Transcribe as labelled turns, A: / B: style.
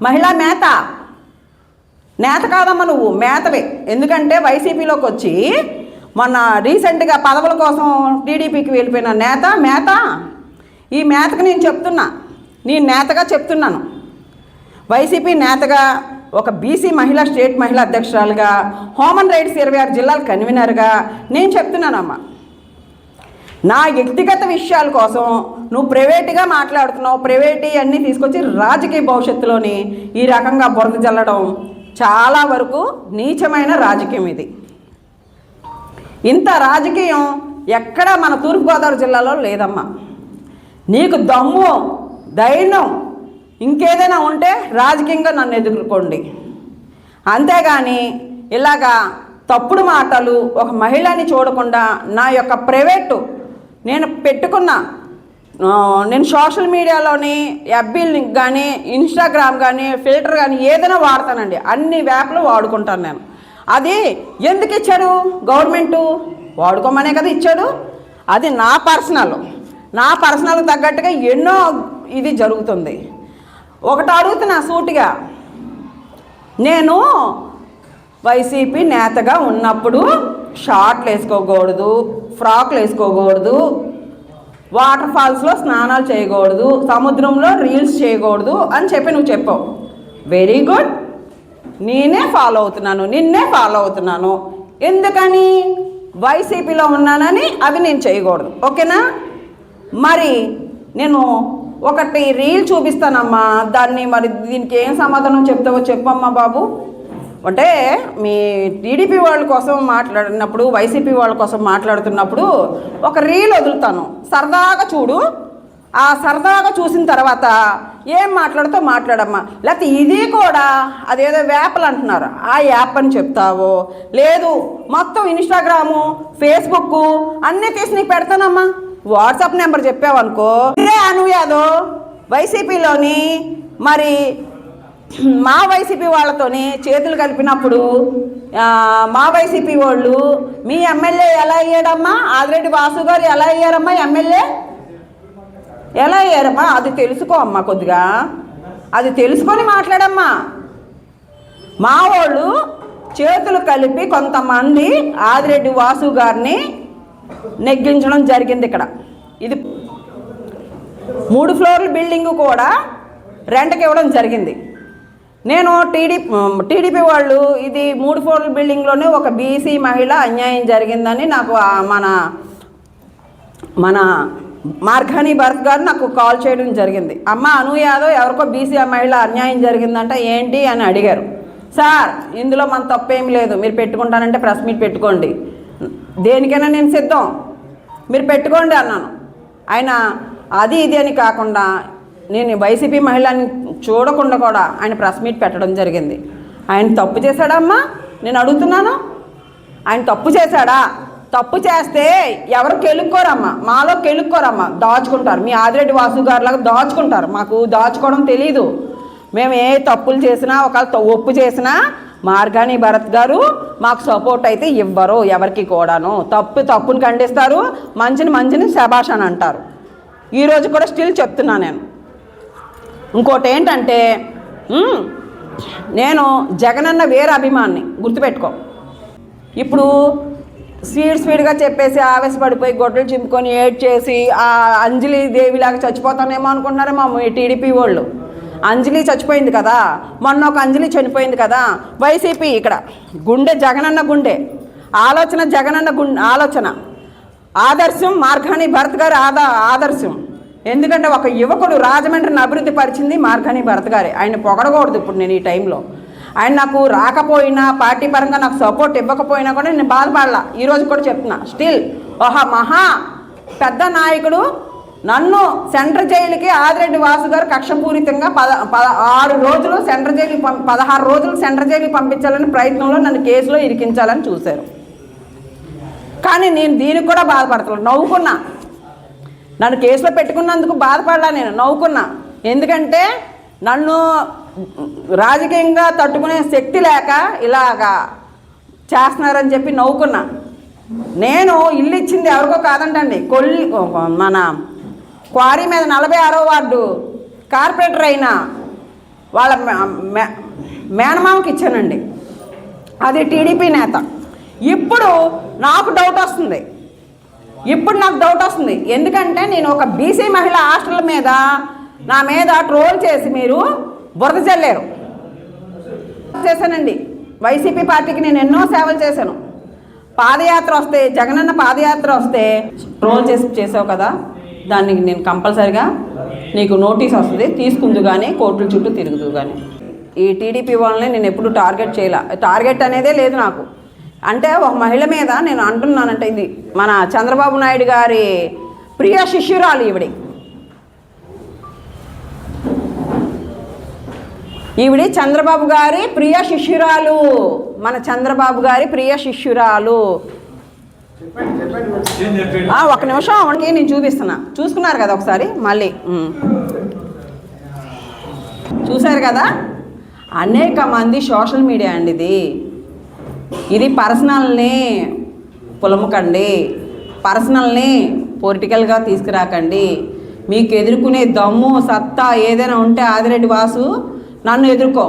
A: మహిళా నేత కాదమ్మా, నువ్వు మేతవే. ఎందుకంటే వైసీపీలోకి వచ్చి మొన్న రీసెంట్గా పదవుల కోసం టీడీపీకి వెళ్ళిపోయిన మేత. ఈ మేతకు నేను చెప్తున్నా, నేను నేతగా చెప్తున్నాను. వైసీపీ నేతగా, ఒక బీసీ మహిళా స్టేట్ మహిళా అధ్యక్షురాలుగా, హ్యూమన్ రైట్స్ 26 జిల్లాల కన్వీనర్గా నేను చెప్తున్నానమ్మా. నా వ్యక్తిగత విషయాల కోసం నువ్వు ప్రైవేటుగా మాట్లాడుతున్నావు. ప్రైవేటీ అన్నీ తీసుకొచ్చి రాజకీయ భవిష్యత్తులోని ఈ రకంగా బురద జల్లడం చాలా వరకు నీచమైన రాజకీయం ఇది. ఇంత రాజకీయం ఎక్కడ మన తూర్పుగోదావరి జిల్లాలో లేదమ్మా. నీకు దమ్ము, ధైర్యం ఇంకేదైనా ఉంటే రాజకీయంగా నన్ను ఎదుర్కోండి. అంతేగాని ఇలాగా తప్పుడు మాటలు, ఒక మహిళని చూడకుండా నా యొక్క ప్రైవేటు నేను సోషల్ మీడియాలోని ఎఫ్బీని కానీ, ఇన్స్టాగ్రామ్ కానీ, ఫిల్టర్ కానీ ఏదైనా వాడతానండి. అన్ని యాప్లు వాడుకుంటాను నేను. అది ఎందుకు ఇచ్చాడు గవర్నమెంటు? వాడుకోమనే కదా ఇచ్చాడు. అది నా పర్సనల్ తగ్గట్టుగా ఎన్నో ఇది జరుగుతుంది. ఒకటి అడుగుతున్నా సూటిగా, నేను వైసీపీ నేతగా ఉన్నప్పుడు షార్ట్లు వేసుకోకూడదు, ఫ్రాక్లు వేసుకోకూడదు, వాటర్ ఫాల్స్లో స్నానాలు చేయకూడదు, సముద్రంలో రీల్స్ చేయకూడదు అని చెప్పి నువ్వు చెప్పావు. వెరీ గుడ్, నిన్నే ఫాలో అవుతున్నాను. ఎందుకని? వైసీపీలో ఉన్నానని అవి నేను చేయకూడదు. ఓకేనా? మరి నేను ఒకటి రీల్ చూపిస్తానమ్మా, దాన్ని మరి దీనికి ఏం సమాధానం చెప్తావో చెప్పమ్మా బాబు. అంటే మీ టీడీపీ వాళ్ళ కోసం మాట్లాడినప్పుడు, వైసీపీ వాళ్ళ కోసం మాట్లాడుతున్నప్పుడు ఒక రీల్ వదులుతాను, సరదాగా చూడు. ఆ సరదాగా చూసిన తర్వాత ఏం మాట్లాడుతో మాట్లాడమ్మా. లేకపోతే ఇది కూడా అదేదో యాప్లు అంటున్నారు, ఆ యాప్ అని చెప్తావో, లేదు మొత్తం ఇన్స్టాగ్రాము, ఫేస్బుక్ అన్నీ తీసి నీకు పెడతానమ్మా. వాట్సాప్ నెంబర్ చెప్పావనుకో, ఇదే అను యాదవ్ వైసీపీలోని మరి మా వైసీపీ వాళ్ళతోని చేతులు కలిపినప్పుడు మా వైసీపీ వాళ్ళు మీ ఎమ్మెల్యే ఎలా అయ్యాడమ్మా, ఆదిరెడ్డి వాసు గారు ఎలా అయ్యారమ్మా ఎమ్మెల్యే, ఎలా అయ్యారమ్మా? అది తెలుసుకో అమ్మా, కొద్దిగా అది తెలుసుకొని మాట్లాడమ్మా. మా వాళ్ళు చేతులు కలిపి కొంతమంది ఆదిరెడ్డి వాసు గారిని నెగ్గించడం జరిగింది. ఇక్కడ ఇది 3 ఫ్లోర్ల బిల్డింగు కూడా రెంట్కి ఇవ్వడం జరిగింది. నేను టీడీపీ వాళ్ళు ఇది 3 ఫ్లోర్ల బిల్డింగ్లోనే ఒక బీసీ మహిళ అన్యాయం జరిగిందని నాకు మన మార్గాని భరత్ గారు నాకు కాల్ చేయడం జరిగింది. అమ్మ అను యాదవ్ ఎవరికో బీసీ మహిళ అన్యాయం జరిగిందంట ఏంటి అని అడిగారు. సార్ ఇందులో మన తప్పేం లేదు, మీరు పెట్టుకుంటానంటే ప్రెస్ మీట్ పెట్టుకోండి, దేనికైనా నేను సిద్ధం, మీరు పెట్టుకోండి అన్నాను. ఆయన అది ఇది అని కాకుండా నేను వైసీపీ మహిళని చూడకుండా కూడా ఆయన ప్రెస్ మీట్ పెట్టడం జరిగింది. ఆయన తప్పు చేశాడమ్మా? నేను అడుగుతున్నాను, ఆయన తప్పు చేశాడా? తప్పు చేస్తే ఎవరు కెలుక్కోరమ్మా, మాలో కెలుక్కోరమ్మా, దాచుకుంటారు. మీ ఆదిరెడ్డి వాసు గారిలాగా దాచుకుంటారు. మాకు దాచుకోవడం తెలీదు. మేము ఏ తప్పులు చేసినా, ఒకవేళ ఒప్పు చేసినా మార్గాని భరత్ గారు మాకు సపోర్ట్ అయితే ఇవ్వరు ఎవరికి కూడాను. తప్పుని ఖండిస్తారు, మంచిని శభాష్ అని అంటారు. ఈరోజు కూడా స్టిల్ చెప్తున్నా నేను. ఇంకోటి ఏంటంటే, నేను జగనన్న వేరే అభిమాన్ని గుర్తుపెట్టుకో. ఇప్పుడు స్పీడ్గా చెప్పేసి ఆవేశపడిపోయి గొడ్డలు చింపుకొని ఏడ్ చేసి ఆ అంజలి దేవిలాగా చచ్చిపోతానేమో అనుకుంటున్నారేమో ఈ టీడీపీ వాళ్ళు. అంజలి చచ్చిపోయింది కదా, మొన్న ఒక అంజలి చనిపోయింది కదా. వైసీపీ ఇక్కడ గుండె జగనన్న గుండె ఆలోచన, జగనన్న ఆలోచన ఆదర్శం. మార్గాని భరత్ గారు ఆదర్శం. ఎందుకంటే ఒక యువకుడు రాజమండ్రిని అభివృద్ధి పరిచింది మార్గాని భరత్ గారే. ఆయన పొగడకూడదు ఇప్పుడు నేను ఈ టైంలో. ఆయన నాకు రాకపోయినా, పార్టీ పరంగా నాకు సపోర్ట్ ఇవ్వకపోయినా కూడా నేను బాధపడలా. ఈరోజు కూడా చెప్తున్నా స్టిల్ మహా పెద్ద నాయకుడు నన్ను సెంట్రల్ జైలుకి ఆదిరెడ్డి వాసు గారు కక్షపూరితంగా 16 రోజులు సెంట్రల్ జైలుకి 16 రోజులు సెంట్రల్ జైలుకి పంపించాలని ప్రయత్నంలో నన్ను కేసులో ఇరికించాలని చూశారు. కానీ నేను దీనికి కూడా బాధపడతాను, నవ్వుకున్నా. నన్ను కేసులో పెట్టుకున్నందుకు బాధపడలా, నేను నవ్వుకున్నా. ఎందుకంటే నన్ను రాజకీయంగా తట్టుకునే శక్తి లేక ఇలాగా చేస్తున్నారని చెప్పి నవ్వుకున్నా. నేను ఇల్లు ఇచ్చింది ఎవరికో కాదంటండి, మన క్వారీ మీద 46వ వార్డు కార్పొరేటర్ అయిన వాళ్ళ మేనమామకి ఇచ్చానండి, అది టీడీపీ నేత. ఇప్పుడు నాకు డౌట్ వస్తుంది, ఎందుకంటే నేను ఒక బీసీ మహిళా హాస్టల్ మీద నా మీద ట్రోల్ చేసి మీరు బురద చల్లారు. చేశానండి, వైసీపీ పార్టీకి నేను ఎన్నో సేవలు చేశాను. పాదయాత్ర వస్తే, జగనన్న పాదయాత్ర వస్తే ట్రోల్ చేసావు కదా, దానికి నేను కంపల్సరిగా నీకు నోటీస్ వస్తుంది, తీసుకుందు కానీ కోర్టుల చుట్టూ తిరుగుదు కానీ. ఈ టీడీపీ వాళ్ళని నేను ఎప్పుడు టార్గెట్ అనేదే లేదు నాకు. అంటే ఒక మహిళ మీద నేను అంటున్నానంటే, ఇది మన చంద్రబాబు నాయుడు గారి ప్రియ శిష్యురాలు ఈవిడి చంద్రబాబు గారి ప్రియ శిష్యురాలు, మన చంద్రబాబు గారి ప్రియ శిష్యురాలు. ఒక నిమిషం అవనికి నేను చూపిస్తున్నా, చూసుకున్నారు కదా ఒకసారి, మళ్ళీ చూశారు కదా. అనేక మంది సోషల్ మీడియా అండి ఇది పర్సనల్ని పులమకండి, పర్సనల్ని పొలిటికల్గా తీసుకురాకండి. మీకు ఎదుర్కొనే దమ్ము సత్తా ఏదైనా ఉంటే ఆదిరెడ్డి వాసు నన్ను ఎదుర్కో.